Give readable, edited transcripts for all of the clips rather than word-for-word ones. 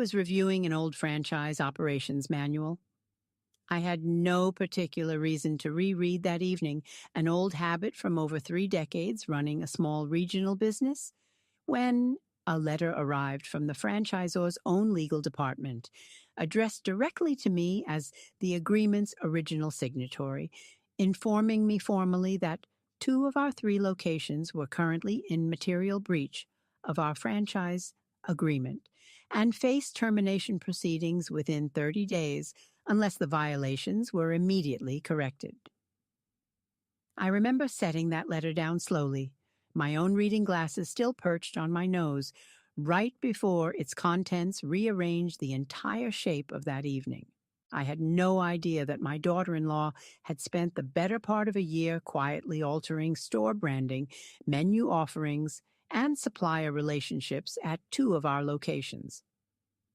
was reviewing an old franchise operations manual. I had no particular reason to reread that evening, an old habit from over 3 decades running a small regional business, when a letter arrived from the franchisor's own legal department, addressed directly to me as the agreement's original signatory, informing me formally that 2 of our 3 locations were currently in material breach of our franchise agreement and faced termination proceedings within 30 days unless the violations were immediately corrected. I remember setting that letter down slowly, my own reading glasses still perched on my nose, right before its contents rearranged the entire shape of that evening. I had no idea that my daughter-in-law had spent the better part of a year quietly altering store branding, menu offerings, and supplier relationships at 2 of our locations,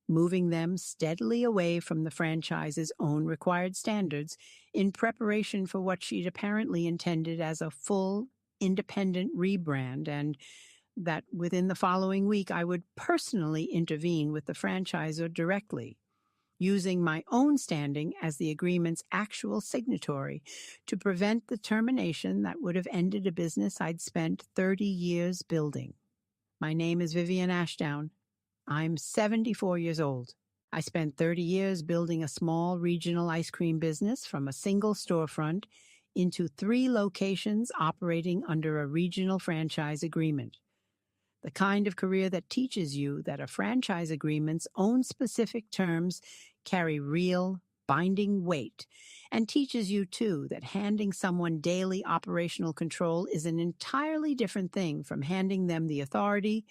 moving them steadily away from the franchise's own required standards in preparation for what she'd apparently intended as a full, independent rebrand, and that within the following week I would personally intervene with the franchisor directly, using my own standing as the agreement's actual signatory to prevent the termination that would have ended a business I'd spent 30 years building. My name is Vivian Ashdown. I'm 74 years old. I spent 30 years building a small regional ice cream business from a single storefront into 3 locations operating under a regional franchise agreement. The kind of career that teaches you that a franchise agreement's own specific terms carry real, binding weight, and teaches you, too, that handing someone daily operational control is an entirely different thing from handing them the authority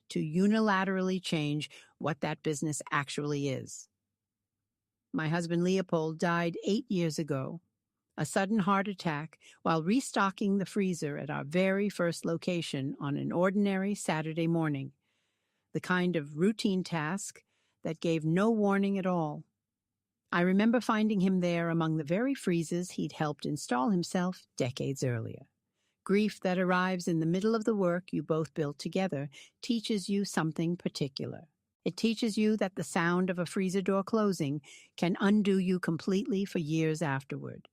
to unilaterally change what that business actually is. My husband Leopold died 8 years ago, a sudden heart attack while restocking the freezer at our very first location on an ordinary Saturday morning, the kind of routine task that gave no warning at all. I remember finding him there among the very freezers he'd helped install himself decades earlier. Grief that arrives in the middle of the work you both built together teaches you something particular. It teaches you that the sound of a freezer door closing can undo you completely for years afterward,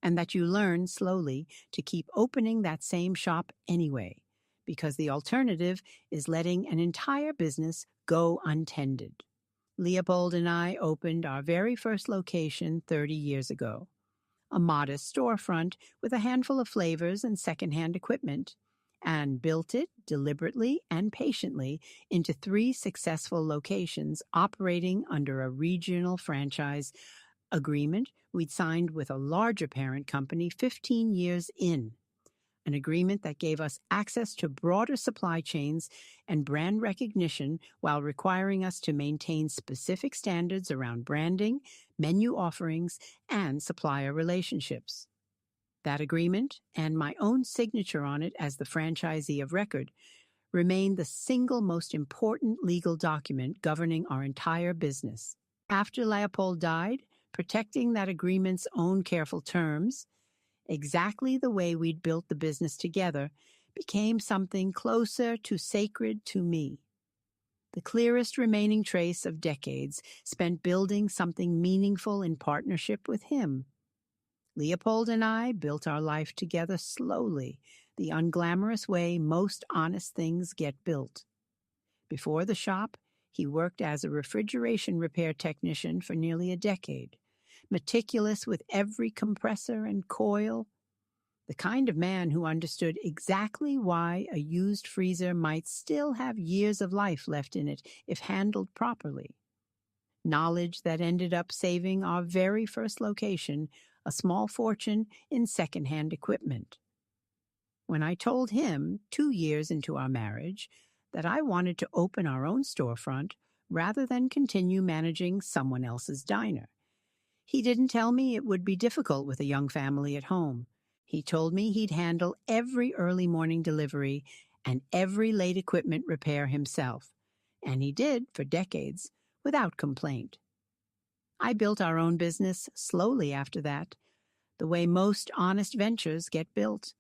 and that you learn slowly to keep opening that same shop anyway, because the alternative is letting an entire business go untended. Leopold and I opened our very first location 30 years ago, a modest storefront with a handful of flavors and secondhand equipment, and built it deliberately and patiently into 3 successful locations operating under a regional franchise agreement we'd signed with a larger parent company 15 years in, an agreement that gave us access to broader supply chains and brand recognition while requiring us to maintain specific standards around branding, menu offerings, and supplier relationships. That agreement, and my own signature on it as the franchisee of record, remain the single most important legal document governing our entire business. After Leopold died, protecting that agreement's own careful terms, exactly the way we'd built the business together, became something closer to sacred to me. The clearest remaining trace of decades spent building something meaningful in partnership with him. Leopold and I built our life together slowly, the unglamorous way most honest things get built. Before the shop, he worked as a refrigeration repair technician for nearly a decade, meticulous with every compressor and coil, the kind of man who understood exactly why a used freezer might still have years of life left in it if handled properly. Knowledge that ended up saving our very first location a small fortune in second-hand equipment. When I told him 2 years into our marriage that I wanted to open our own storefront rather than continue managing someone else's diner, he didn't tell me it would be difficult with a young family at home. He told me he'd handle every early morning delivery and every late equipment repair himself, and he did for decades without complaint. I built our own business slowly after that, the way most honest ventures get built,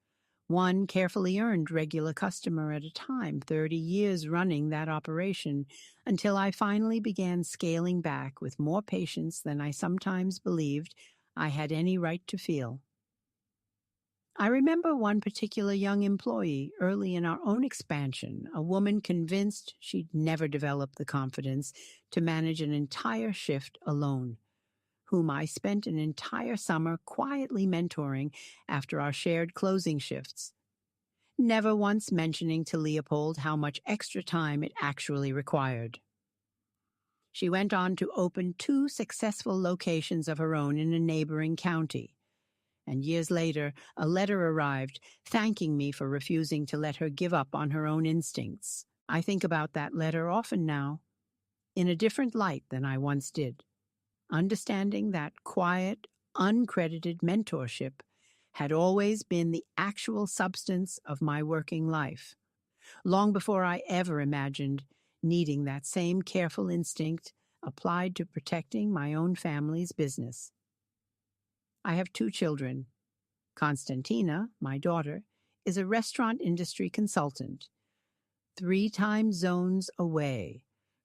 one carefully earned regular customer at a time, 30 years running that operation, until I finally began scaling back with more patience than I sometimes believed I had any right to feel. I remember one particular young employee early in our own expansion, a woman convinced she'd never develop the confidence to manage an entire shift alone, whom I spent an entire summer quietly mentoring after our shared closing shifts, never once mentioning to Leopold how much extra time it actually required. She went on to open 2 successful locations of her own in a neighboring county. And years later, a letter arrived thanking me for refusing to let her give up on her own instincts. I think about that letter often now, in a different light than I once did, understanding that quiet, uncredited mentorship had always been the actual substance of my working life, long before I ever imagined needing that same careful instinct applied to protecting my own family's business. I have 2 children. Constantina, my daughter, is a restaurant industry consultant, 3 time zones away,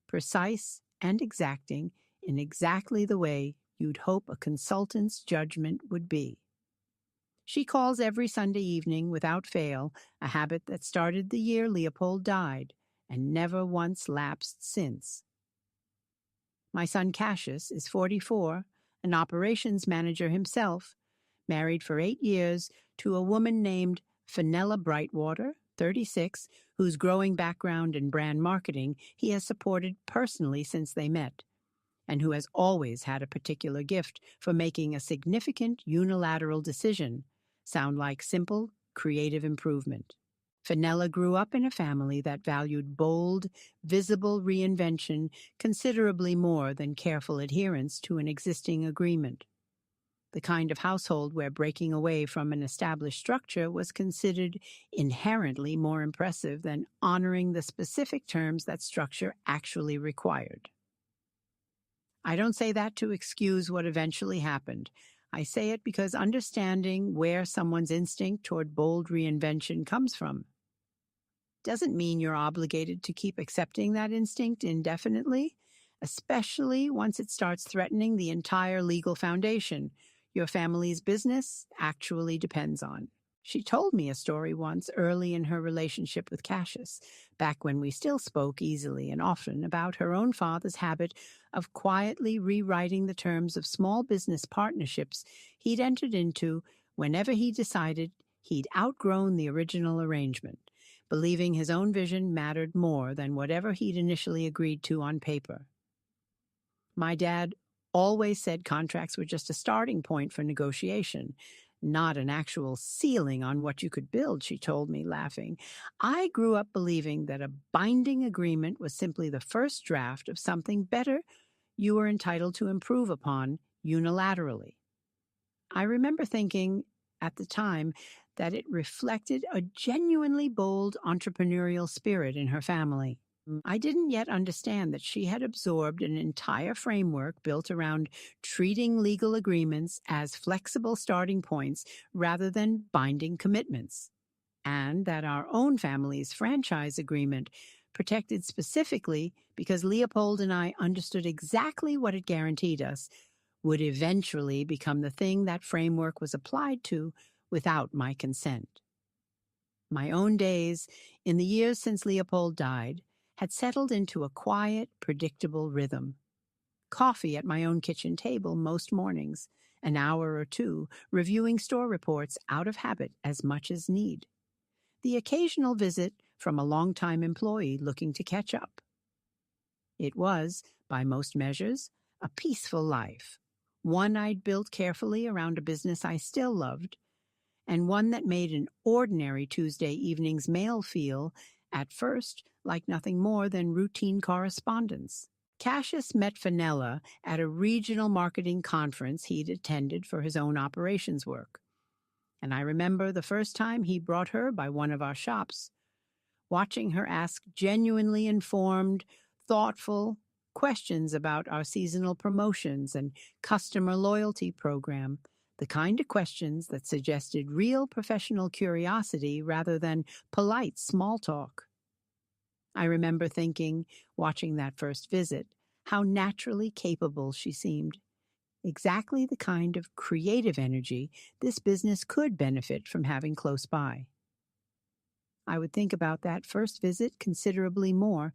precise and exacting in exactly the way you'd hope a consultant's judgment would be. She calls every Sunday evening without fail, a habit that started the year Leopold died and never once lapsed since. My son Cassius is 44, an operations manager himself, married for 8 years to a woman named Fenella Brightwater, 36, whose growing background in brand marketing he has supported personally since they met, and who has always had a particular gift for making a significant unilateral decision sound like simple, creative improvement. Fenella grew up in a family that valued bold, visible reinvention considerably more than careful adherence to an existing agreement, the kind of household where breaking away from an established structure was considered inherently more impressive than honoring the specific terms that structure actually required. I don't say that to excuse what eventually happened. I say it because understanding where someone's instinct toward bold reinvention comes from doesn't mean you're obligated to keep accepting that instinct indefinitely, especially once it starts threatening the entire legal foundation your family's business actually depends on. She told me a story once early in her relationship with Cassius, back when we still spoke easily and often, about her own father's habit of quietly rewriting the terms of small business partnerships he'd entered into whenever he decided he'd outgrown the original arrangement, believing his own vision mattered more than whatever he'd initially agreed to on paper. My dad always said contracts were just a starting point for negotiation, not an actual ceiling on what you could build, she told me, laughing. I grew up believing that a binding agreement was simply the first draft of something better you were entitled to improve upon unilaterally. I remember thinking at the time that it reflected a genuinely bold entrepreneurial spirit in her family. I didn't yet understand that she had absorbed an entire framework built around treating legal agreements as flexible starting points rather than binding commitments, and that our own family's franchise agreement, protected specifically because Leopold and I understood exactly what it guaranteed us, would eventually become the thing that framework was applied to without my consent. My own days, in the years since Leopold died, had settled into a quiet, predictable rhythm. Coffee at my own kitchen table most mornings, an hour or 2 reviewing store reports out of habit as much as need. The occasional visit from a longtime employee looking to catch up. It was, by most measures, a peaceful life, one I'd built carefully around a business I still loved, and one that made an ordinary Tuesday evening's mail feel, at first, like nothing more than routine correspondence. Cassius met Fenella at a regional marketing conference he'd attended for his own operations work, and I remember the first time he brought her by one of our shops, watching her ask genuinely informed, thoughtful questions about our seasonal promotions and customer loyalty program the kind of questions that suggested real professional curiosity rather than polite small talk. I remember thinking, watching that first visit, how naturally capable she seemed. Exactly the kind of creative energy this business could benefit from having close by. I would think about that first visit considerably more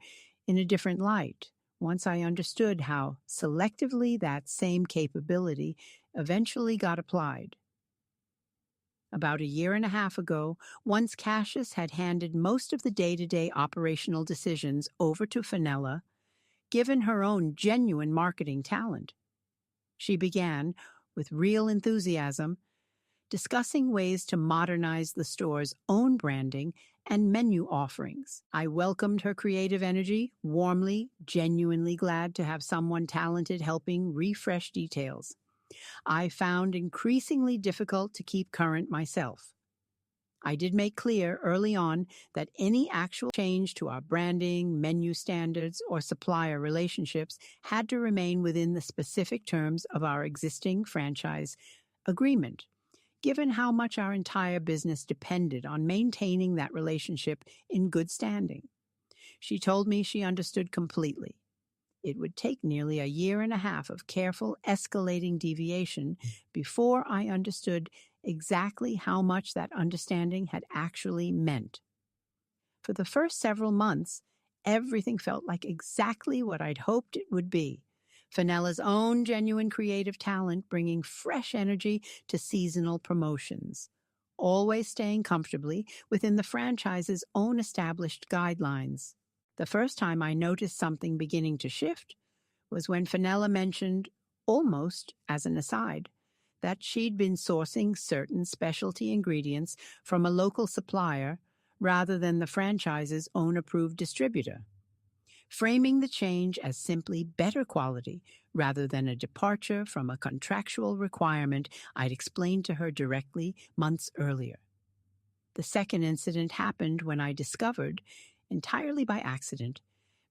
in a different light once I understood how selectively that same capability eventually got applied. About a year and a half ago, once Cassius had handed most of the day-to-day operational decisions over to Fenella, given her own genuine marketing talent, she began, with real enthusiasm, discussing ways to modernize the store's own branding and menu offerings. I welcomed her creative energy, warmly, genuinely glad to have someone talented helping refresh details I found increasingly difficult to keep current myself. I did make clear early on that any actual change to our branding, menu standards, or supplier relationships had to remain within the specific terms of our existing franchise agreement, given how much our entire business depended on maintaining that relationship in good standing. She told me she understood completely. It would take nearly a year and a half of careful, escalating deviation before I understood exactly how much that understanding had actually meant. For the first several months, everything felt like exactly what I'd hoped it would be. Fenella's own genuine creative talent bringing fresh energy to seasonal promotions, always staying comfortably within the franchise's own established guidelines. The first time I noticed something beginning to shift was when Fenella mentioned, almost as an aside, that she'd been sourcing certain specialty ingredients from a local supplier rather than the franchise's own approved distributor, framing the change as simply better quality rather than a departure from a contractual requirement I'd explained to her directly months earlier. The second incident happened when I discovered, entirely by accident,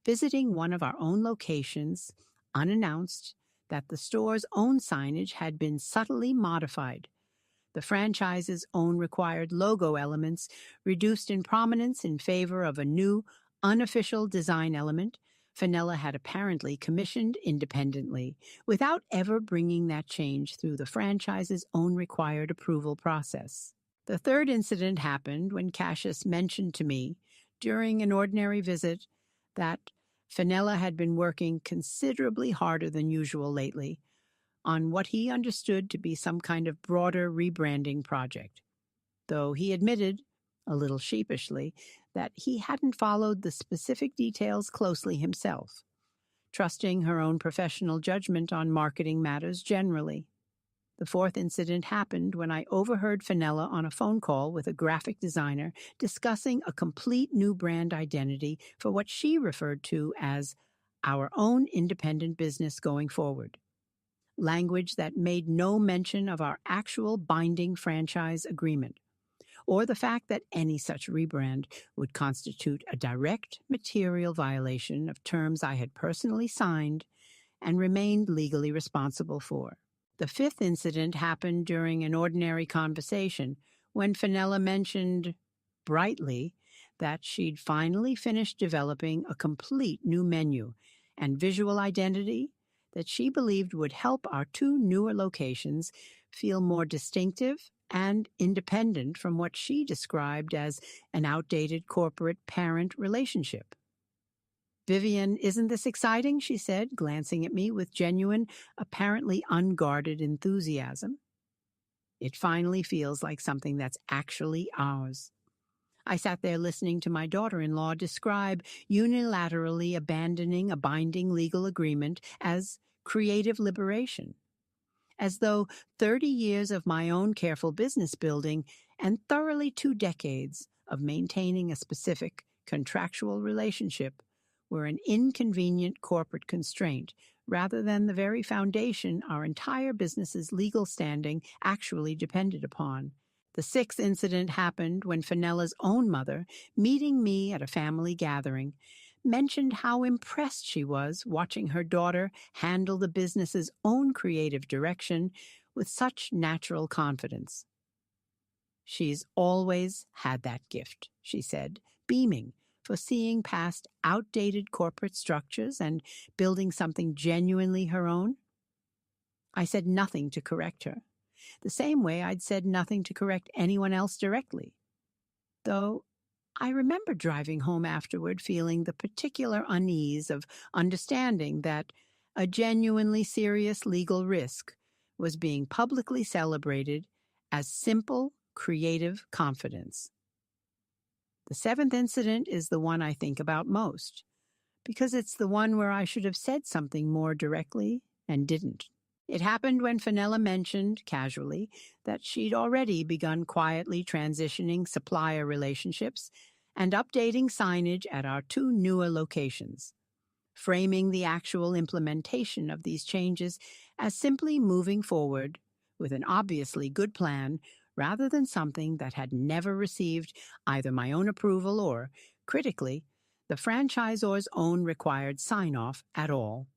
visiting one of our own locations, unannounced, that the store's own signage had been subtly modified. The franchise's own required logo elements reduced in prominence in favor of a new, unofficial design element Fenella had apparently commissioned independently, without ever bringing that change through the franchise's own required approval process. The third incident happened when Cassius mentioned to me, during an ordinary visit, that Fenella had been working considerably harder than usual lately on what he understood to be some kind of broader rebranding project, though he admitted, a little sheepishly, that he hadn't followed the specific details closely himself, trusting her own professional judgment on marketing matters generally. The fourth incident happened when I overheard Fenella on a phone call with a graphic designer discussing a complete new brand identity for what she referred to as our own independent business going forward. Language that made no mention of our actual binding franchise agreement, or the fact that any such rebrand would constitute a direct material violation of terms I had personally signed and remained legally responsible for. The fifth incident happened during an ordinary conversation when Fenella mentioned, brightly, that she'd finally finished developing a complete new menu and visual identity that she believed would help our two newer locations feel more distinctive and independent from what she described as an outdated corporate-parent relationship. "Vivian, isn't this exciting?" she said, glancing at me with genuine, apparently unguarded enthusiasm. "It finally feels like something that's actually ours." I sat there listening to my daughter-in-law describe unilaterally abandoning a binding legal agreement as creative liberation, as though 30 years of my own careful business building and thoroughly 2 decades of maintaining a specific contractual relationship were an inconvenient corporate constraint rather than the very foundation our entire business's legal standing actually depended upon. The sixth incident happened when Fenella's own mother, meeting me at a family gathering, mentioned how impressed she was watching her daughter handle the business's own creative direction with such natural confidence. "She's always had that gift," she said, beaming, for seeing past outdated corporate structures and building something genuinely her own. I said nothing to correct her, the same way I'd said nothing to correct anyone else directly. Though I remember driving home afterward feeling the particular unease of understanding that a genuinely serious legal risk was being publicly celebrated as simple, creative confidence. The seventh incident is the one I think about most, because it's the one where I should have said something more directly and didn't. It happened when Fenella mentioned, casually, that she'd already begun quietly transitioning supplier relationships and updating signage at our two newer locations, framing the actual implementation of these changes as simply moving forward with an obviously good plan rather than something that had never received either my own approval or, critically, the franchisor's own required sign-off at all.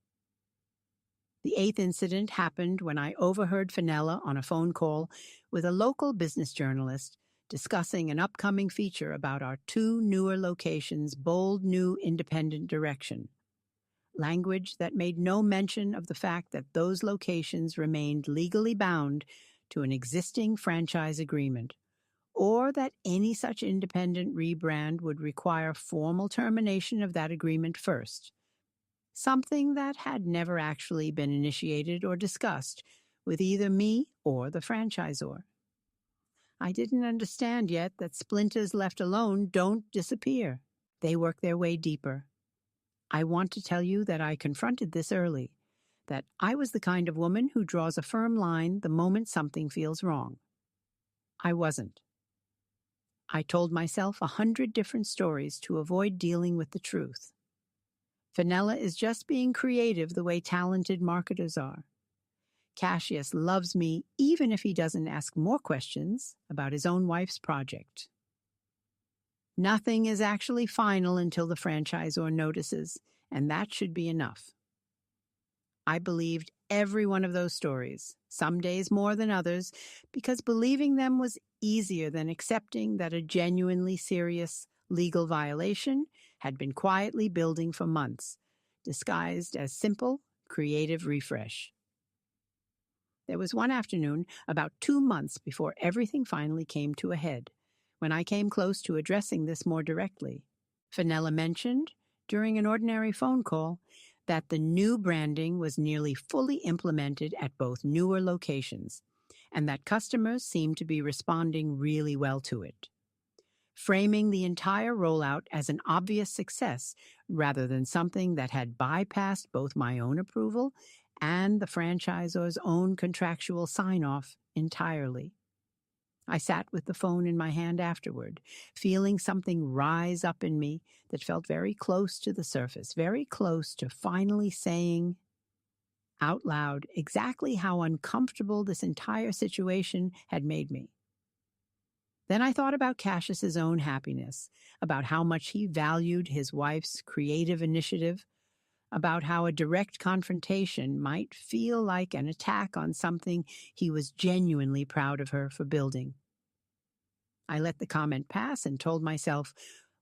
The eighth incident happened when I overheard Fenella on a phone call with a local business journalist discussing an upcoming feature about our two newer locations' bold new independent direction. Language that made no mention of the fact that those locations remained legally bound to an existing franchise agreement, or that any such independent rebrand would require formal termination of that agreement first, something that had never actually been initiated or discussed with either me or the franchisor. I didn't understand yet that splinters left alone don't disappear. They work their way deeper. I want to tell you that I confronted this early, that I was the kind of woman who draws a firm line the moment something feels wrong. I wasn't. I told myself 100 different stories to avoid dealing with the truth. Fenella is just being creative the way talented marketers are. Cassius loves me even if he doesn't ask more questions about his own wife's project. Nothing is actually final until the franchisor notices, and that should be enough. I believed every one of those stories, some days more than others, because believing them was easier than accepting that a genuinely serious legal violation had been quietly building for months, disguised as simple, creative refresh. There was one afternoon, about 2 months before everything finally came to a head, when I came close to addressing this more directly. Fenella mentioned, during an ordinary phone call, that the new branding was nearly fully implemented at both newer locations, and that customers seemed to be responding really well to it, framing the entire rollout as an obvious success rather than something that had bypassed both my own approval and the franchisor's own contractual sign-off entirely. I sat with the phone in my hand afterward, feeling something rise up in me that felt very close to the surface, very close to finally saying out loud exactly how uncomfortable this entire situation had made me. Then I thought about Cassius's own happiness, about how much he valued his wife's creative initiative, about how a direct confrontation might feel like an attack on something he was genuinely proud of her for building. I let the comment pass and told myself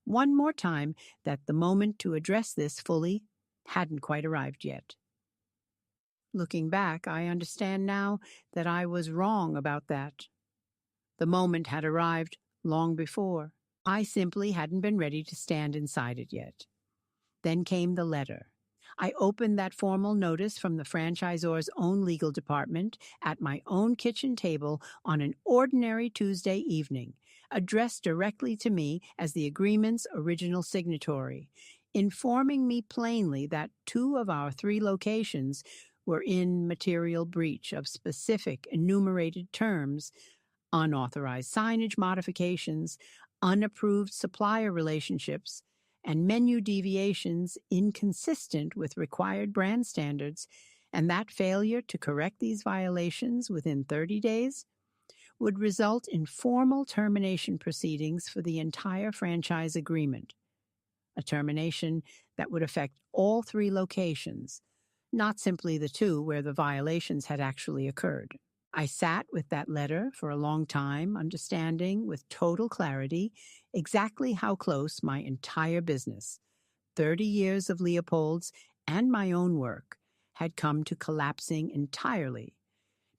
one more time that the moment to address this fully hadn't quite arrived yet. Looking back, I understand now that I was wrong about that. The moment had arrived long before. I simply hadn't been ready to stand inside it yet. Then came the letter. I opened that formal notice from the franchisor's own legal department at my own kitchen table on an ordinary Tuesday evening, addressed directly to me as the agreement's original signatory, informing me plainly that 2 of our 3 locations were in material breach of specific enumerated terms, unauthorized signage modifications, unapproved supplier relationships, and menu deviations inconsistent with required brand standards, and that failure to correct these violations within 30 days would result in formal termination proceedings for the entire franchise agreement, a termination that would affect all 3 locations, not simply the 2 where the violations had actually occurred. I sat with that letter for a long time, understanding with total clarity exactly how close my entire business, 30 years of Leopold's and my own work, had come to collapsing entirely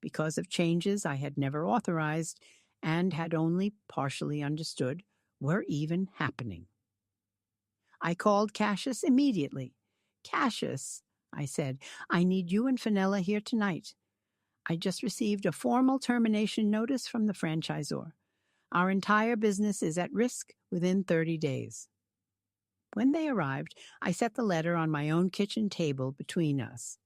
because of changes I had never authorized and had only partially understood were even happening. I called Cassius immediately. Cassius, I said, I need you and Fenella here tonight. I just received a formal termination notice from the franchisor. Our entire business is at risk within 30 days. When they arrived, I set the letter on my own kitchen table between us.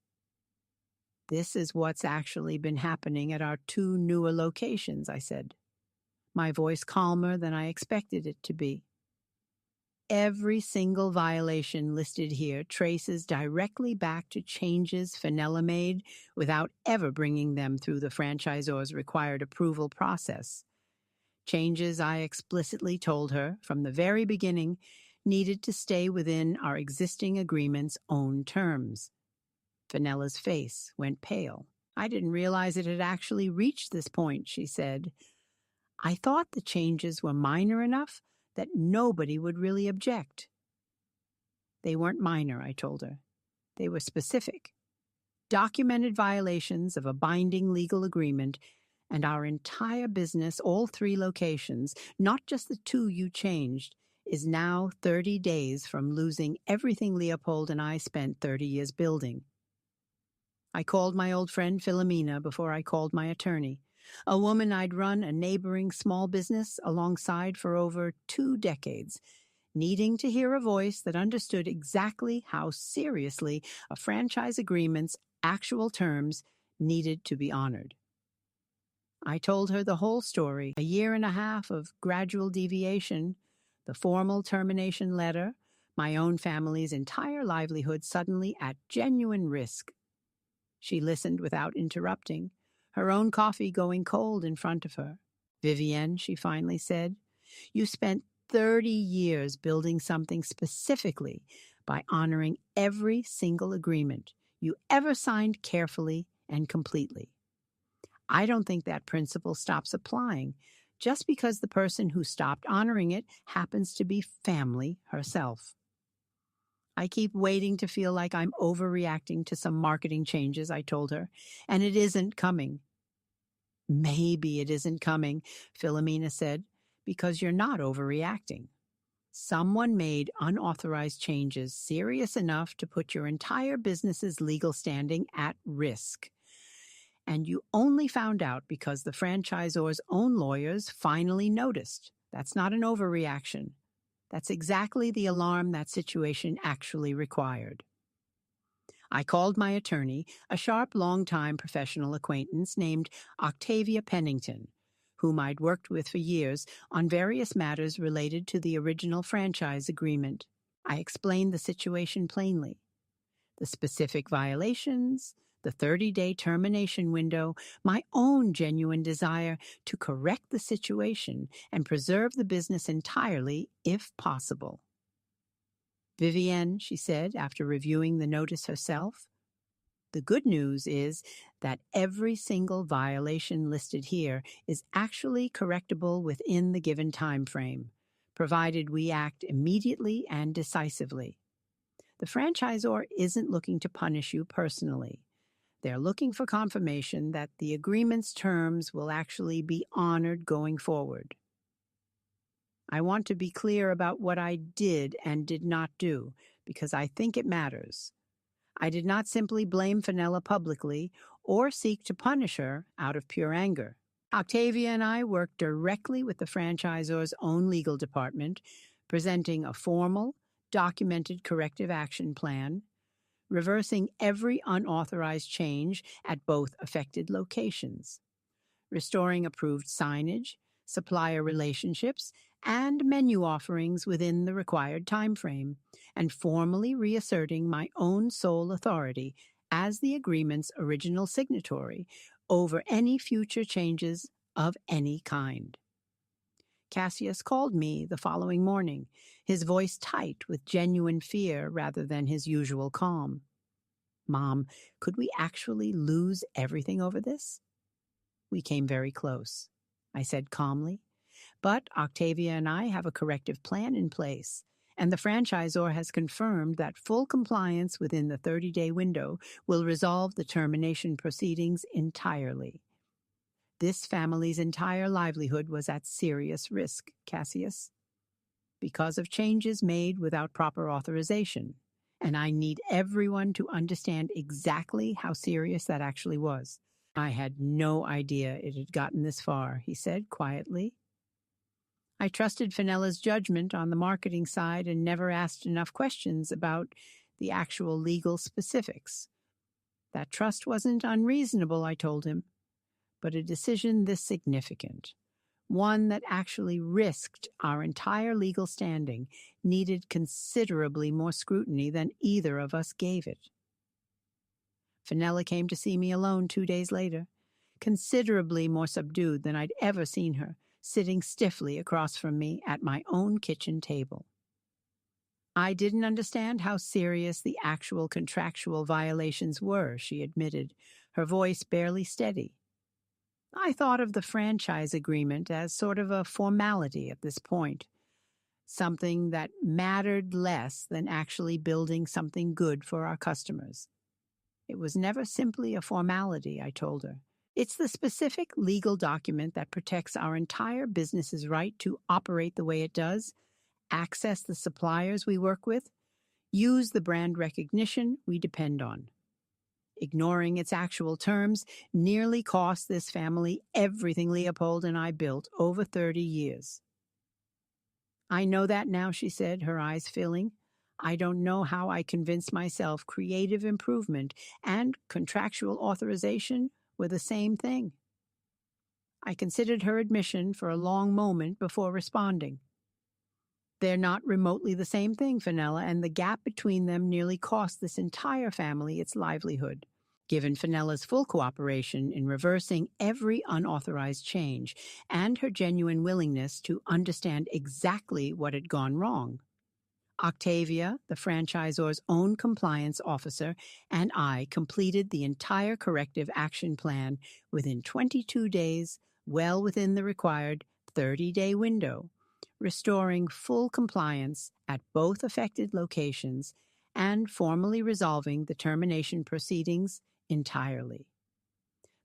This is what's actually been happening at our 2 newer locations, I said, my voice calmer than I expected it to be. Every single violation listed here traces directly back to changes Fenella made without ever bringing them through the franchisor's required approval process. Changes I explicitly told her from the very beginning needed to stay within our existing agreement's own terms. Fenella's face went pale. I didn't realize it had actually reached this point, she said. I thought the changes were minor enough that nobody would really object. They weren't minor, I told her. They were specific. Documented violations of a binding legal agreement, and our entire business, all 3 locations, not just the 2 you changed, is now 30 days from losing everything Leopold and I spent 30 years building. I called my old friend Philomena before I called my attorney, a woman I'd run a neighboring small business alongside for over 2 decades, needing to hear a voice that understood exactly how seriously a franchise agreement's actual terms needed to be honored. I told her the whole story, a 1.5 years of gradual deviation, the formal termination letter, my own family's entire livelihood suddenly at genuine risk. She listened without interrupting, her own coffee going cold in front of her. Vivienne, she finally said, you spent 30 years building something specifically by honoring every single agreement you ever signed carefully and completely. I don't think that principle stops applying just because the person who stopped honoring it happens to be family herself. I keep waiting to feel like I'm overreacting to some marketing changes, I told her, and it isn't coming. Maybe it isn't coming, Philomena said, because you're not overreacting. Someone made unauthorized changes serious enough to put your entire business's legal standing at risk. And you only found out because the franchisor's own lawyers finally noticed. That's not an overreaction. That's exactly the alarm that situation actually required. I called my attorney, a sharp, long-time professional acquaintance named Octavia Pennington, whom I'd worked with for years on various matters related to the original franchise agreement. I explained the situation plainly. The specific violations, the 30-day termination window, my own genuine desire to correct the situation and preserve the business entirely, if possible. Vivienne, she said, after reviewing the notice herself, the good news is that every single violation listed here is actually correctable within the given time frame, provided we act immediately and decisively. The franchisor isn't looking to punish you personally. They're looking for confirmation that the agreement's terms will actually be honored going forward. I want to be clear about what I did and did not do, because I think it matters. I did not simply blame Fenella publicly or seek to punish her out of pure anger. Octavia and I worked directly with the franchisor's own legal department, presenting a formal, documented corrective action plan, reversing every unauthorized change at both affected locations, restoring approved signage, supplier relationships, and menu offerings within the required time frame, and formally reasserting my own sole authority as the agreement's original signatory over any future changes of any kind. Cassius called me the following morning, his voice tight with genuine fear rather than his usual calm. Mom, could we actually lose everything over this? We came very close, I said calmly. But Octavia and I have a corrective plan in place, and the franchisor has confirmed that full compliance within the 30-day window will resolve the termination proceedings entirely. This family's entire livelihood was at serious risk, Cassius, because of changes made without proper authorization, and I need everyone to understand exactly how serious that actually was. I had no idea it had gotten this far, he said quietly. I trusted Fenella's judgment on the marketing side and never asked enough questions about the actual legal specifics. That trust wasn't unreasonable, I told him, but a decision this significant, one that actually risked our entire legal standing, needed considerably more scrutiny than either of us gave it. Fenella came to see me alone 2 days later, considerably more subdued than I'd ever seen her, sitting stiffly across from me at my own kitchen table. I didn't understand how serious the actual contractual violations were, she admitted, her voice barely steady. I thought of the franchise agreement as sort of a formality at this point, something that mattered less than actually building something good for our customers. It was never simply a formality, I told her. It's the specific legal document that protects our entire business's right to operate the way it does, access the suppliers we work with, use the brand recognition we depend on. Ignoring its actual terms nearly cost this family everything Leopold and I built over 30 years. I know that now, she said, her eyes filling. I don't know how I convinced myself creative improvement and contractual authorization were the same thing. I considered her admission for a long moment before responding. They're not remotely the same thing, Fenella, and the gap between them nearly cost this entire family its livelihood. Given Fenella's full cooperation in reversing every unauthorized change and her genuine willingness to understand exactly what had gone wrong, Octavia, the franchisor's own compliance officer, and I completed the entire corrective action plan within 22 days, well within the required 30-day window, restoring full compliance at both affected locations and formally resolving the termination proceedings entirely.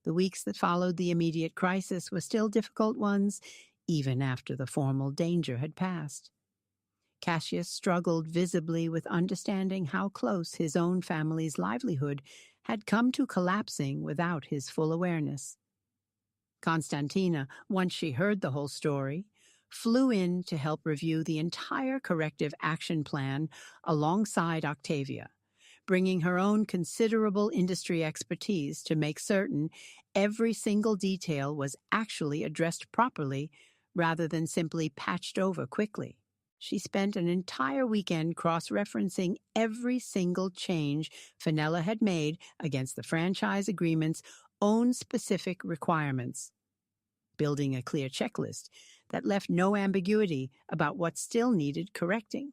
The weeks that followed the immediate crisis were still difficult ones, even after the formal danger had passed. Cassius struggled visibly with understanding how close his own family's livelihood had come to collapsing without his full awareness. Constantina, once she heard the whole story, flew in to help review the entire corrective action plan alongside Octavia, bringing her own considerable industry expertise to make certain every single detail was actually addressed properly rather than simply patched over quickly. She spent an entire weekend cross-referencing every single change Fenella had made against the franchise agreement's own specific requirements, building a clear checklist that left no ambiguity about what still needed correcting.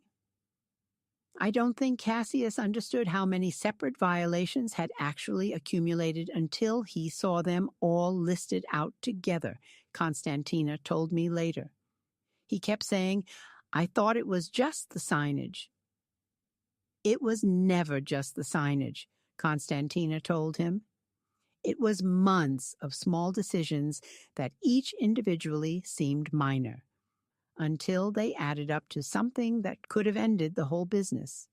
I don't think Cassius understood how many separate violations had actually accumulated until he saw them all listed out together, Constantina told me later. He kept saying, I thought it was just the signage. It was never just the signage, Constantina told him. It was months of small decisions that each individually seemed minor, until they added up to something that could have ended the whole business.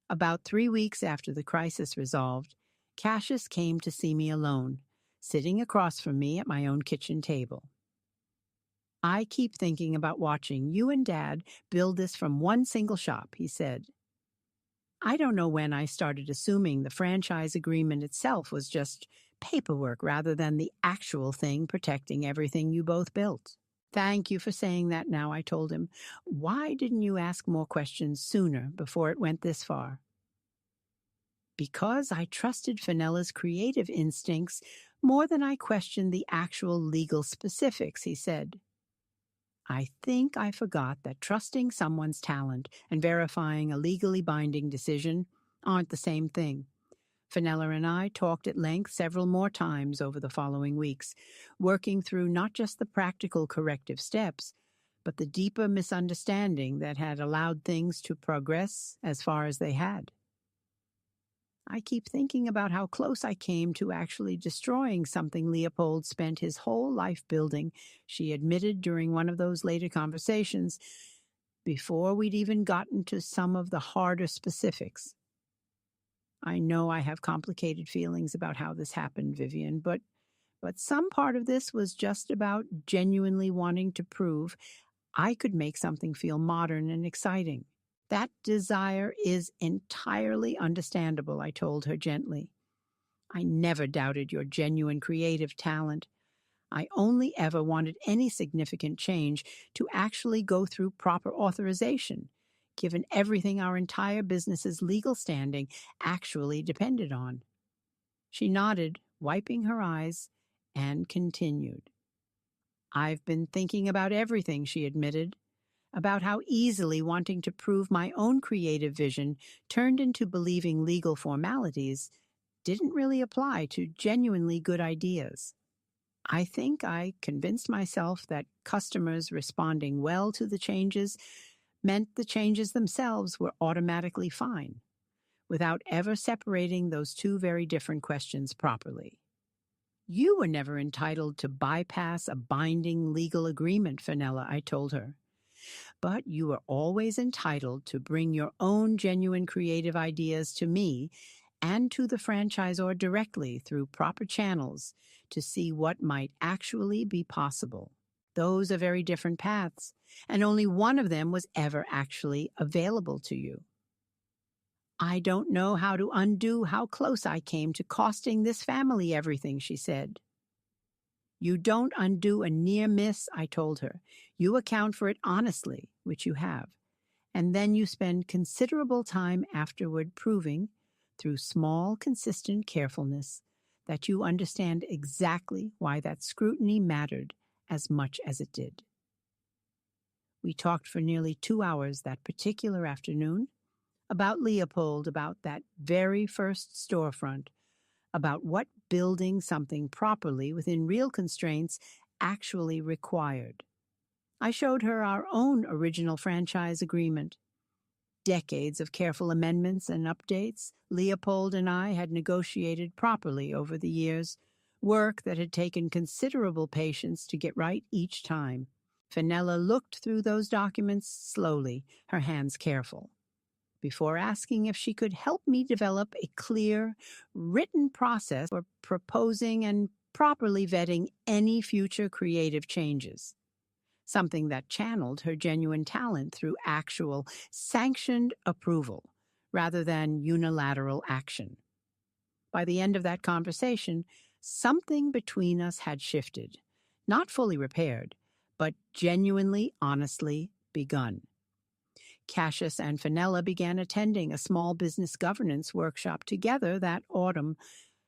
About 3 weeks after the crisis resolved, Cassius came to see me alone, sitting across from me at my own kitchen table. I keep thinking about watching you and Dad build this from one single shop, he said. I don't know when I started assuming the franchise agreement itself was just paperwork rather than the actual thing protecting everything you both built. Thank you for saying that now, I told him. Why didn't you ask more questions sooner before it went this far? Because I trusted Fenella's creative instincts more than I questioned the actual legal specifics, he said. I think I forgot that trusting someone's talent and verifying a legally binding decision aren't the same thing. Fenella and I talked at length several more times over the following weeks, working through not just the practical corrective steps, but the deeper misunderstanding that had allowed things to progress as far as they had. I keep thinking about how close I came to actually destroying something Leopold spent his whole life building, she admitted during one of those later conversations, before we'd even gotten to some of the harder specifics. I know I have complicated feelings about how this happened, Vivian, but some part of this was just about genuinely wanting to prove I could make something feel modern and exciting. That desire is entirely understandable, I told her gently. I never doubted your genuine creative talent. I only ever wanted any significant change to actually go through proper authorization, given everything our entire business's legal standing actually depended on. She nodded, wiping her eyes, and continued. I've been thinking about everything, she admitted, about how easily wanting to prove my own creative vision turned into believing legal formalities didn't really apply to genuinely good ideas. I think I convinced myself that customers responding well to the changes meant the changes themselves were automatically fine, without ever separating those two very different questions properly. You were never entitled to bypass a binding legal agreement, Fenella, I told her. But you are always entitled to bring your own genuine creative ideas to me and to the franchisor directly through proper channels to see what might actually be possible. Those are very different paths, and only one of them was ever actually available to you. I don't know how to undo how close I came to costing this family everything, she said. You don't undo a near miss, I told her. You account for it honestly, which you have, and then you spend considerable time afterward proving, through small, consistent carefulness, that you understand exactly why that scrutiny mattered as much as it did. We talked for nearly 2 hours that particular afternoon, about Leopold, about that very first storefront, about what building something properly within real constraints actually required. I showed her our own original franchise agreement. Decades of careful amendments and updates Leopold and I had negotiated properly over the years, work that had taken considerable patience to get right each time. Fenella looked through those documents slowly, her hands careful, before asking if she could help me develop a clear, written process for proposing and properly vetting any future creative changes, something that channeled her genuine talent through actual, sanctioned approval rather than unilateral action. By the end of that conversation, something between us had shifted, not fully repaired, but genuinely, honestly begun. Cassius and Fenella began attending a small business governance workshop together that autumn,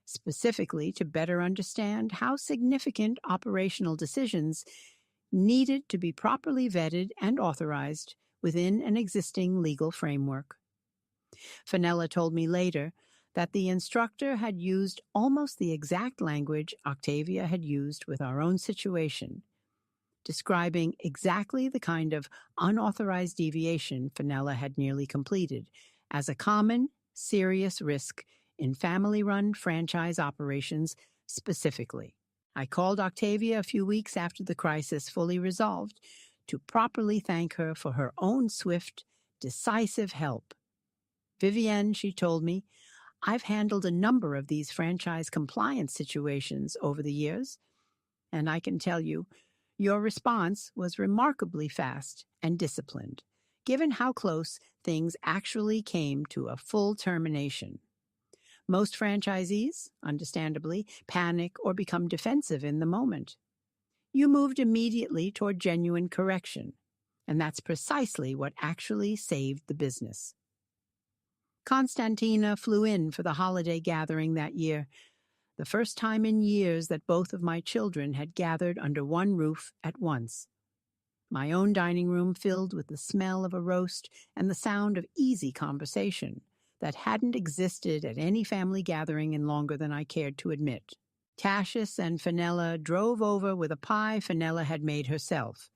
specifically to better understand how significant operational decisions needed to be properly vetted and authorized within an existing legal framework. Fenella told me later that the instructor had used almost the exact language Octavia had used with our own situation, describing exactly the kind of unauthorized deviation Fenella had nearly completed as a common, serious risk in family-run franchise operations specifically. I called Octavia a few weeks after the crisis fully resolved to properly thank her for her own swift, decisive help. Vivienne, she told me, I've handled a number of these franchise compliance situations over the years, and I can tell you, your response was remarkably fast and disciplined, given how close things actually came to a full termination. Most franchisees, understandably, panic or become defensive in the moment. You moved immediately toward genuine correction, and that's precisely what actually saved the business. Constantina flew in for the holiday gathering that year, the first time in years that both of my children had gathered under one roof at once. My own dining room filled with the smell of a roast and the sound of easy conversation that hadn't existed at any family gathering in longer than I cared to admit. Cassius and Fenella drove over with a pie Fenella had made herself.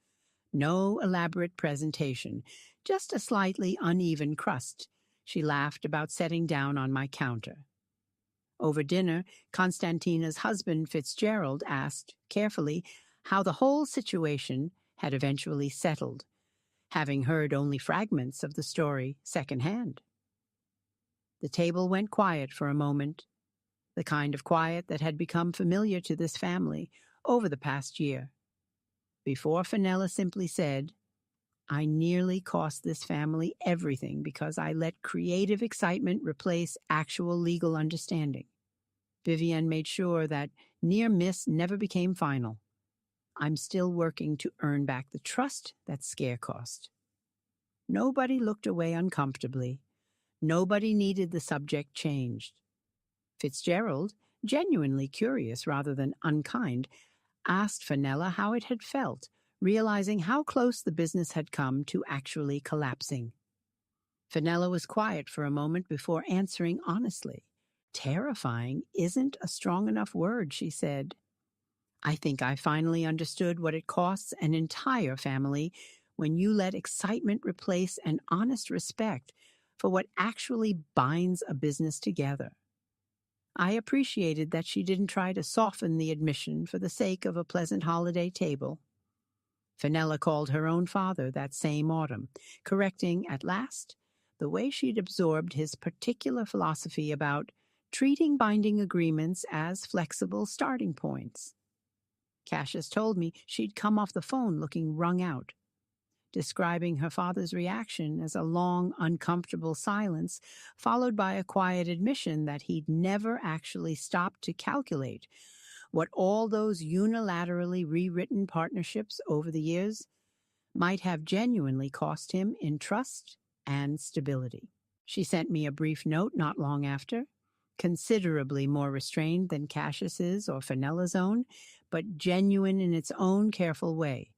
No elaborate presentation, just a slightly uneven crust. She laughed about setting down on my counter. Over dinner, Constantina's husband, Fitzgerald, asked, carefully, how the whole situation had eventually settled, having heard only fragments of the story secondhand. The table went quiet for a moment, the kind of quiet that had become familiar to this family over the past year, before Fenella simply said, I nearly cost this family everything because I let creative excitement replace actual legal understanding. Vivienne made sure that near miss never became final. I'm still working to earn back the trust that scare cost. Nobody looked away uncomfortably. Nobody needed the subject changed. Fitzgerald, genuinely curious rather than unkind, asked Fenella how it had felt, realizing how close the business had come to actually collapsing. Fenella was quiet for a moment before answering honestly. Terrifying isn't a strong enough word, she said. I think I finally understood what it costs an entire family when you let excitement replace an honest respect for what actually binds a business together. I appreciated that she didn't try to soften the admission for the sake of a pleasant holiday table. Fenella called her own father that same autumn, correcting, at last, the way she'd absorbed his particular philosophy about treating binding agreements as flexible starting points. Cassius told me she'd come off the phone looking wrung out, describing her father's reaction as a long, uncomfortable silence, followed by a quiet admission that he'd never actually stopped to calculate what all those unilaterally rewritten partnerships over the years might have genuinely cost him in trust and stability. She sent me a brief note not long after, considerably more restrained than Cassius's or Fenella's own, but genuine in its own careful way,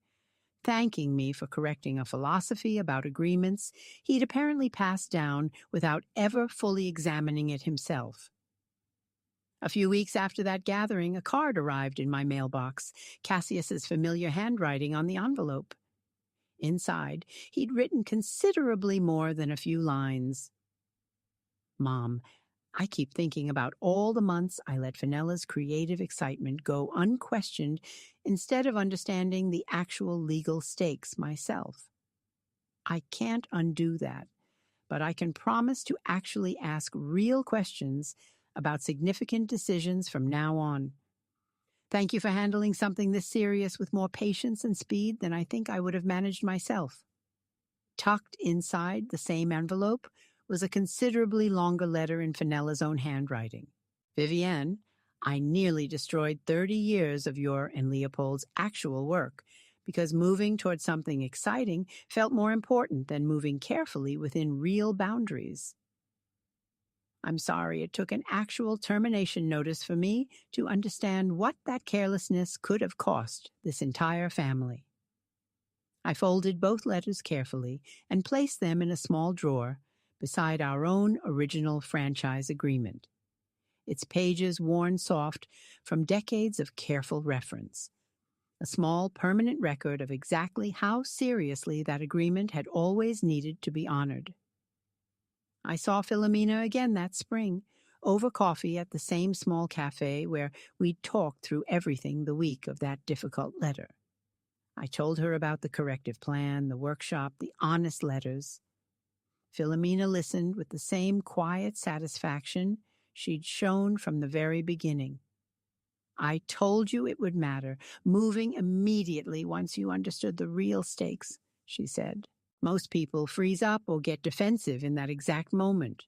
thanking me for correcting a philosophy about agreements he'd apparently passed down without ever fully examining it himself. A few weeks after that gathering, a card arrived in my mailbox, Cassius's familiar handwriting on the envelope. Inside, he'd written considerably more than a few lines. Mom, I keep thinking about all the months I let Fenella's creative excitement go unquestioned instead of understanding the actual legal stakes myself. I can't undo that, but I can promise to actually ask real questions about significant decisions from now on. Thank you for handling something this serious with more patience and speed than I think I would have managed myself. Tucked inside the same envelope was a considerably longer letter in Fenella's own handwriting. Vivienne, I nearly destroyed 30 years of your and Leopold's actual work because moving toward something exciting felt more important than moving carefully within real boundaries. I'm sorry it took an actual termination notice for me to understand what that carelessness could have cost this entire family. I folded both letters carefully and placed them in a small drawer beside our own original franchise agreement, its pages worn soft from decades of careful reference, a small permanent record of exactly how seriously that agreement had always needed to be honored. I saw Philomena again that spring, over coffee at the same small cafe where we'd talked through everything the week of that difficult letter. I told her about the corrective plan, the workshop, the honest letters. Philomena listened with the same quiet satisfaction she'd shown from the very beginning. I told you it would matter, moving immediately once you understood the real stakes, she said. Most people freeze up or get defensive in that exact moment.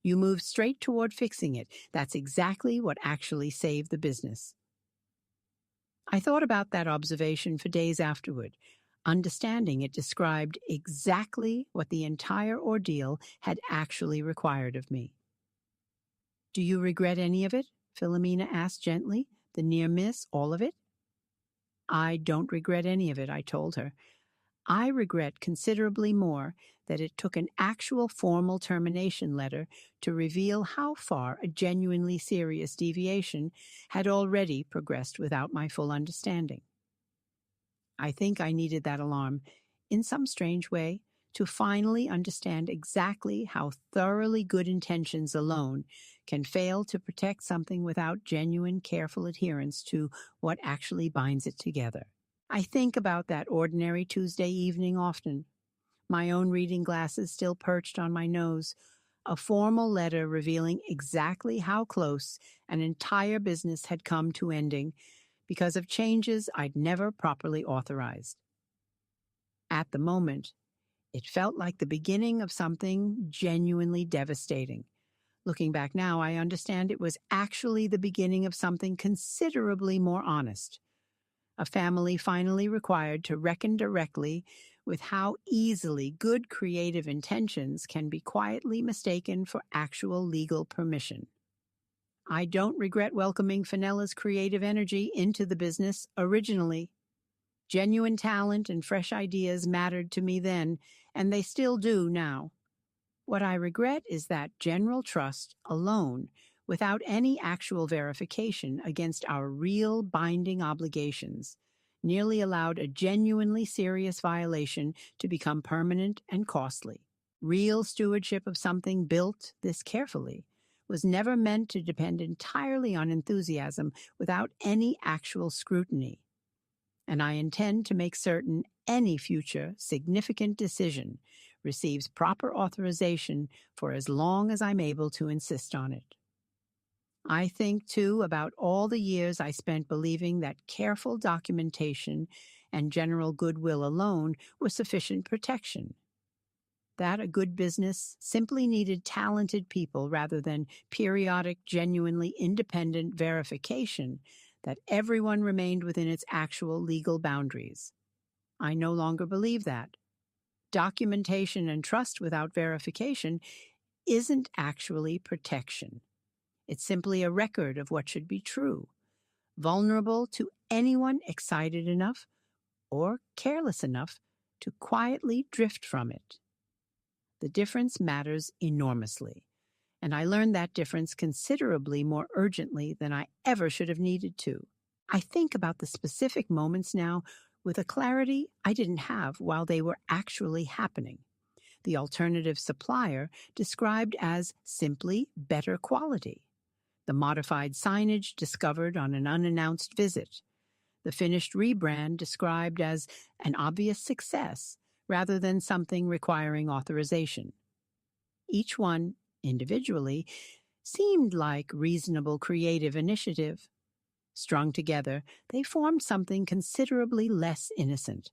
You move straight toward fixing it. That's exactly what actually saved the business. I thought about that observation for days afterward, understanding it described exactly what the entire ordeal had actually required of me. Do you regret any of it? Philomena asked gently. The near miss, all of it? I don't regret any of it, I told her. I regret considerably more that it took an actual formal termination letter to reveal how far a genuinely serious deviation had already progressed without my full understanding. I think I needed that alarm, in some strange way, to finally understand exactly how thoroughly good intentions alone can fail to protect something without genuine, careful adherence to what actually binds it together. I think about that ordinary Tuesday evening often, my own reading glasses still perched on my nose, a formal letter revealing exactly how close an entire business had come to ending because of changes I'd never properly authorized. At the moment, it felt like the beginning of something genuinely devastating. Looking back now, I understand it was actually the beginning of something considerably more honest. A family finally required to reckon directly with how easily good creative intentions can be quietly mistaken for actual legal permission. I don't regret welcoming Fenella's creative energy into the business originally. Genuine talent and fresh ideas mattered to me then, and they still do now. What I regret is that general trust alone, without any actual verification against our real binding obligations, nearly allowed a genuinely serious violation to become permanent and costly. Real stewardship of something built this carefully was never meant to depend entirely on enthusiasm without any actual scrutiny. And I intend to make certain any future significant decision receives proper authorization for as long as I'm able to insist on it. I think, too, about all the years I spent believing that careful documentation and general goodwill alone were sufficient protection. That a good business simply needed talented people rather than periodic, genuinely independent verification that everyone remained within its actual legal boundaries. I no longer believe that. Documentation and trust without verification isn't actually protection. It's simply a record of what should be true, vulnerable to anyone excited enough or careless enough to quietly drift from it. The difference matters enormously, and I learned that difference considerably more urgently than I ever should have needed to. I think about the specific moments now with a clarity I didn't have while they were actually happening. The alternative supplier described as simply better quality. The modified signage discovered on an unannounced visit. The finished rebrand described as an obvious success rather than something requiring authorization. Each one, individually, seemed like reasonable creative initiative. Strung together, they formed something considerably less innocent,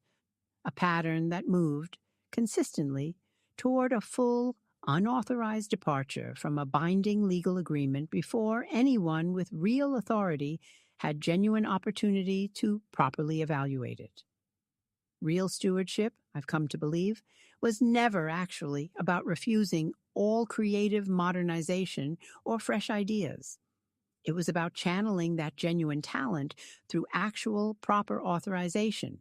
a pattern that moved, consistently, toward a full, unauthorized departure from a binding legal agreement before anyone with real authority had genuine opportunity to properly evaluate it. Real stewardship, I've come to believe, was never actually about refusing all creative modernization or fresh ideas. It was about channeling that genuine talent through actual proper authorization,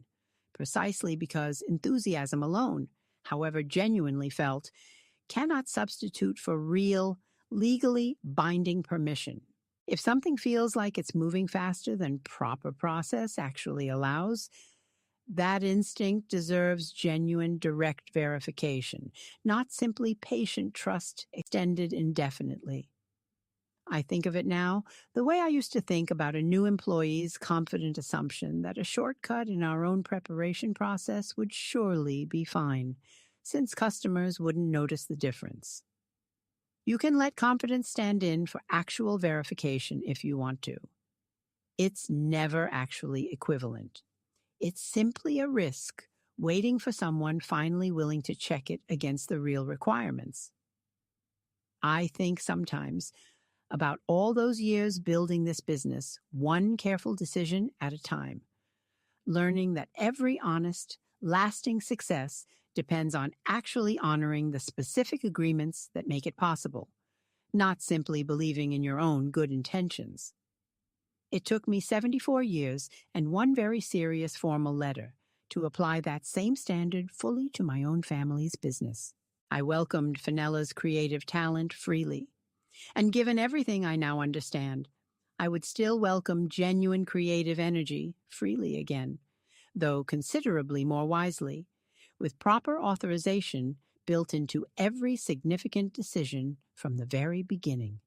precisely because enthusiasm alone, however genuinely felt, cannot substitute for real, legally binding permission. If something feels like it's moving faster than proper process actually allows, that instinct deserves genuine, direct verification, not simply patient trust extended indefinitely. I think of it now the way I used to think about a new employee's confident assumption that a shortcut in our own preparation process would surely be fine, since customers wouldn't notice the difference. You can let confidence stand in for actual verification if you want to. It's never actually equivalent. It's simply a risk waiting for someone finally willing to check it against the real requirements. I think sometimes about all those years building this business, one careful decision at a time, learning that every honest, lasting success depends on actually honoring the specific agreements that make it possible, not simply believing in your own good intentions. It took me 74 years and one very serious formal letter to apply that same standard fully to my own family's business. I welcomed Fenella's creative talent freely. And given everything I now understand, I would still welcome genuine creative energy freely again, though considerably more wisely, with proper authorization built into every significant decision from the very beginning.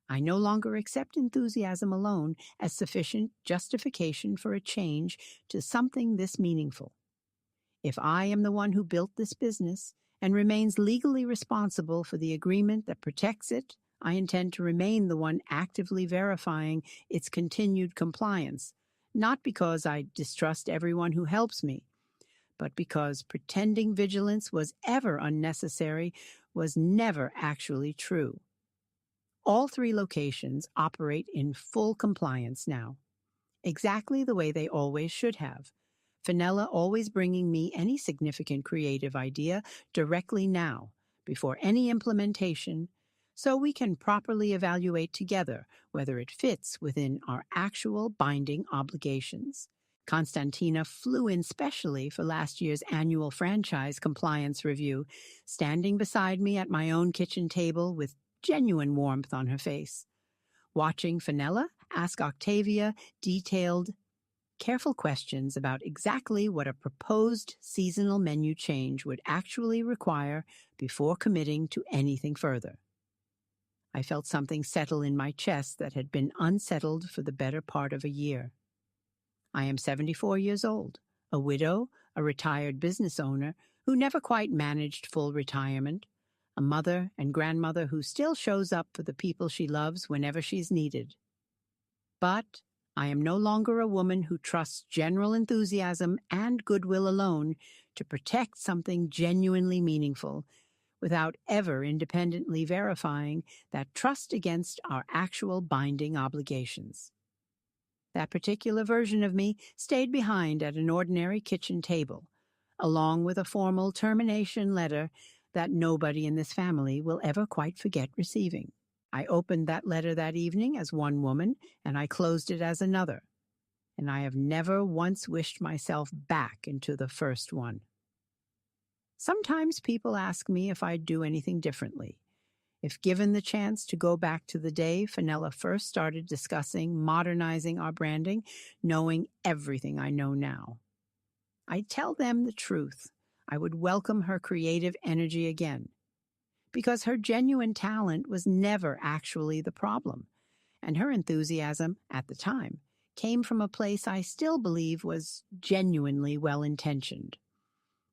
I no longer accept enthusiasm alone as sufficient justification for a change to something this meaningful. If I am the one who built this business and remains legally responsible for the agreement that protects it, I intend to remain the one actively verifying its continued compliance, not because I distrust everyone who helps me, but because pretending vigilance was ever unnecessary was never actually true. All 3 locations operate in full compliance now, exactly the way they always should have. Fenella always bringing me any significant creative idea directly now, before any implementation, so we can properly evaluate together whether it fits within our actual binding obligations. Constantina flew in specially for last year's annual franchise compliance review, standing beside me at my own kitchen table with genuine warmth on her face. Watching Fenella ask Octavia detailed, careful questions about exactly what a proposed seasonal menu change would actually require before committing to anything further. I felt something settle in my chest that had been unsettled for the better part of a year. I am 74 years old, a widow, a retired business owner who never quite managed full retirement, a mother and grandmother who still shows up for the people she loves whenever she's needed. But I am no longer a woman who trusts general enthusiasm and goodwill alone to protect something genuinely meaningful, without ever independently verifying that trust against our actual binding obligations. That particular version of me stayed behind at an ordinary kitchen table, along with a formal termination letter that nobody in this family will ever quite forget receiving. I opened that letter that evening as one woman, and I closed it as another, and I have never once wished myself back into the first one. Sometimes people ask me if I'd do anything differently, if given the chance to go back to the day Fenella first started discussing modernizing our branding, knowing everything I know now. I tell them the truth. I would welcome her creative energy again, because her genuine talent was never actually the problem, and her enthusiasm, at the time, came from a place I still believe was genuinely well-intentioned.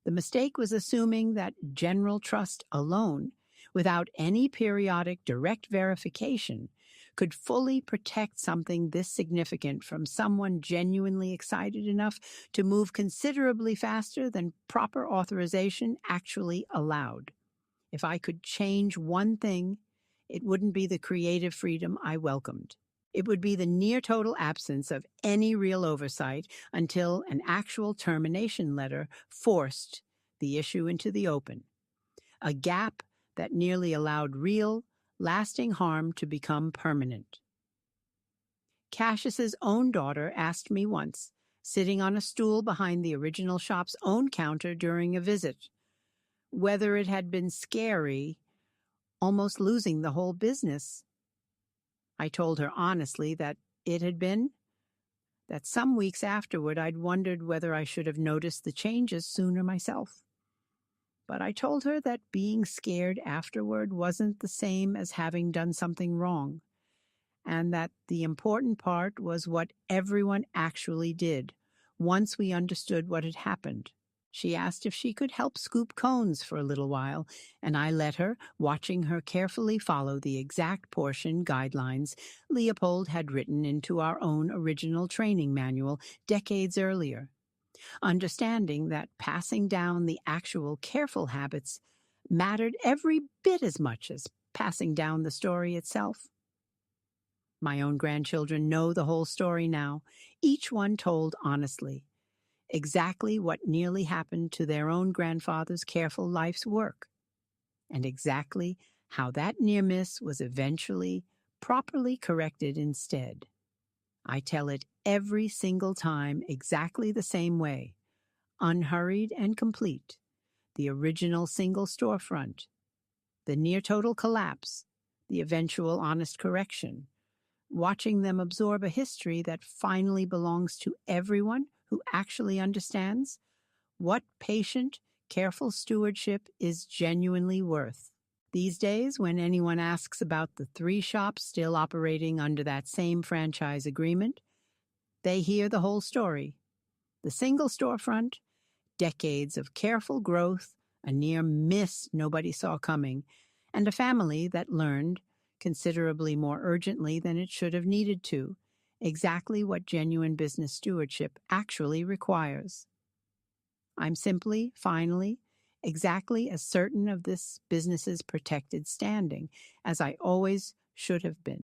The mistake was assuming that general trust alone, without any periodic direct verification, could fully protect something this significant from someone genuinely excited enough to move considerably faster than proper authorization actually allowed. If I could change one thing, it wouldn't be the creative freedom I welcomed. It would be the near-total absence of any real oversight until an actual termination letter forced the issue into the open, a gap that nearly allowed real, lasting harm to become permanent. Cassius's own daughter asked me once, sitting on a stool behind the original shop's own counter during a visit, whether it had been scary, almost losing the whole business. I told her honestly that it had been, that some weeks afterward I'd wondered whether I should have noticed the changes sooner myself. But I told her that being scared afterward wasn't the same as having done something wrong, and that the important part was what everyone actually did once we understood what had happened. She asked if she could help scoop cones for a little while, and I let her, watching her carefully follow the exact portion guidelines Leopold had written into our own original training manual decades earlier, understanding that passing down the actual careful habits mattered every bit as much as passing down the story itself. My own grandchildren know the whole story now, each one told honestly, exactly what nearly happened to their own grandfather's careful life's work, and exactly how that near miss was eventually properly corrected instead. I tell it every single time exactly the same way, unhurried and complete, the original single storefront, the near-total collapse, the eventual honest correction, watching them absorb a history that finally belongs to everyone who actually understands what patient, careful stewardship is genuinely worth. These days, when anyone asks about the 3 shops still operating under that same franchise agreement, they hear the whole story. The single storefront, decades of careful growth, a near miss nobody saw coming, and a family that learned, considerably more urgently than it should have needed to, exactly what genuine business stewardship actually requires. I'm simply, finally, exactly as certain of this business's protected standing as I always should have been.